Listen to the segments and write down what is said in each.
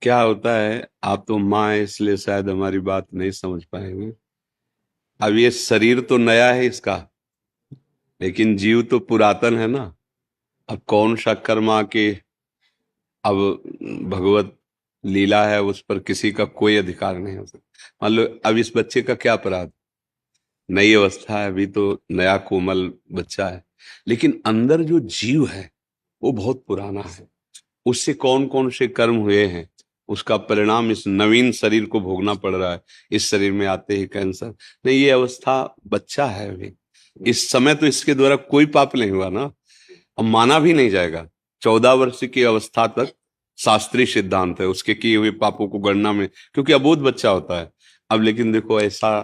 क्या होता है, आप तो माँ है इसलिए शायद हमारी बात नहीं समझ पाएंगे। अब ये शरीर तो नया है इसका, लेकिन जीव तो पुरातन है ना। अब कौन सा कर्म आके, अब भगवत लीला है, उस पर किसी का कोई अधिकार नहीं हो सकता। मान लो अब इस बच्चे का क्या अपराध, नई अवस्था है, अभी तो नया कोमल बच्चा है, लेकिन अंदर जो जीव है वो बहुत पुराना है। उससे कौन कौन से कर्म हुए हैं, उसका परिणाम इस नवीन शरीर को भोगना पड़ रहा है। इस शरीर में आते ही कैंसर, नहीं, ये अवस्था बच्चा है अभी। इस समय तो इसके द्वारा कोई पाप नहीं हुआ ना, अब माना भी नहीं जाएगा। 14 वर्ष की अवस्था तक शास्त्रीय सिद्धांत है उसके किए हुए पापों को गणना में, क्योंकि अबोध बच्चा होता है। अब लेकिन देखो ऐसा,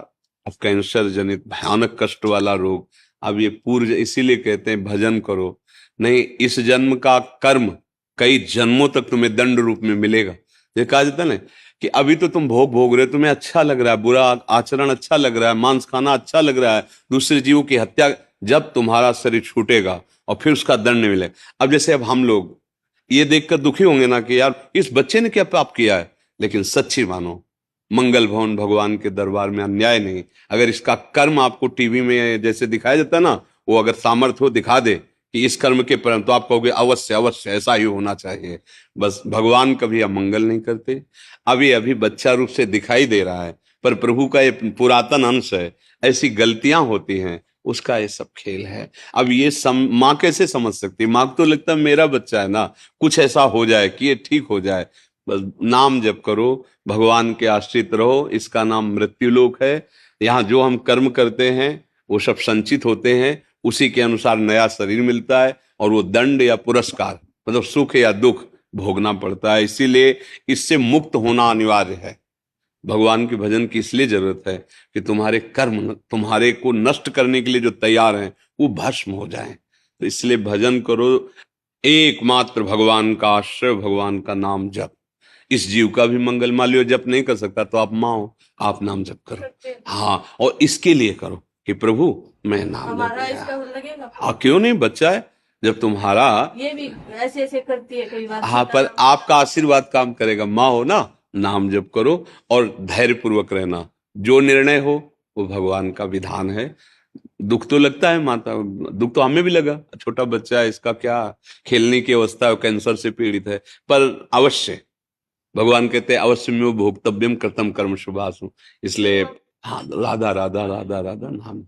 अब कैंसर जनित भयानक कष्ट वाला रोग, अब ये पूर्व, इसीलिए कहते हैं भजन करो। नहीं, इस जन्म का कर्म कई जन्मों तक तुम्हें दंड रूप में मिलेगा। ये कहा जाता है ना कि अभी तो तुम भोग भोग रहे हो, तुम्हें अच्छा लग रहा है, बुरा आचरण अच्छा लग रहा है, मांस खाना अच्छा लग रहा है, दूसरे जीवों की हत्या, जब तुम्हारा शरीर छूटेगा और फिर उसका दंड मिले। अब जैसे अब हम लोग ये देखकर दुखी होंगे ना कि यार इस बच्चे ने क्या पाप किया है, लेकिन सच्ची मानो, मंगल भवन भगवान के दरबार में अन्याय नहीं। अगर इसका कर्म आपको टीवी में जैसे दिखाया जाता है ना, वो अगर सामर्थ्य हो दिखा दे कि इस कर्म के परिणाम, तो आप कहोगे अवश्य अवश्य ऐसा ही होना चाहिए। बस भगवान कभी अमंगल नहीं करते। अभी अभी बच्चा रूप से दिखाई दे रहा है, पर प्रभु का ये पुरातन अंश है, ऐसी गलतियां होती हैं, उसका ये सब खेल है। अब ये माँ कैसे समझ सकती है? माँ को तो लगता है मेरा बच्चा है ना, कुछ ऐसा हो जाए कि ये ठीक हो जाए। बस नाम जप करो, भगवान के आश्रित रहो, इसका नाम मृत्युलोक है। यहाँ जो हम कर्म करते हैं वो सब संचित होते हैं, उसी के अनुसार नया शरीर मिलता है, और वो दंड या पुरस्कार, मतलब सुख या दुख भोगना पड़ता है। इसीलिए इससे मुक्त होना अनिवार्य है। भगवान के भजन की इसलिए जरूरत है कि तुम्हारे कर्म तुम्हारे को नष्ट करने के लिए जो तैयार हैं वो भस्म हो जाएं। तो इसलिए भजन करो, एकमात्र भगवान का आश्रय, भगवान का नाम जप। इस जीव का भी मंगल, मान लियो जप नहीं कर सकता तो आप माँ हो, आप नाम जप करो। हाँ, और इसके लिए करो कि प्रभु मैं नाम जप हमारा लिया। इसका लगेगा। हाँ, क्यों नहीं, बच्चा है जब तुम्हारा। ये भी ऐसे ऐसे करती है कई बार, हाँ, छोटा पर नाम आपका आशीर्वाद काम करेगा, माँ हो ना, नाम जप करो और धैर्य पूर्वक रहना। जो निर्णय हो वो भगवान का विधान है। दुख तो लगता है माता, दुख तो हमें भी लगा, छोटा बच्चा है, इसका क्या खेलने की अवस्था है, कैंसर से पीड़ित है, पर अवश्य भगवान कहते हैं अवश्य में भोक्तव्यम कृतम कर्म शुभासु। इसलिए हाँ, राधा राधा राधा राधा नाम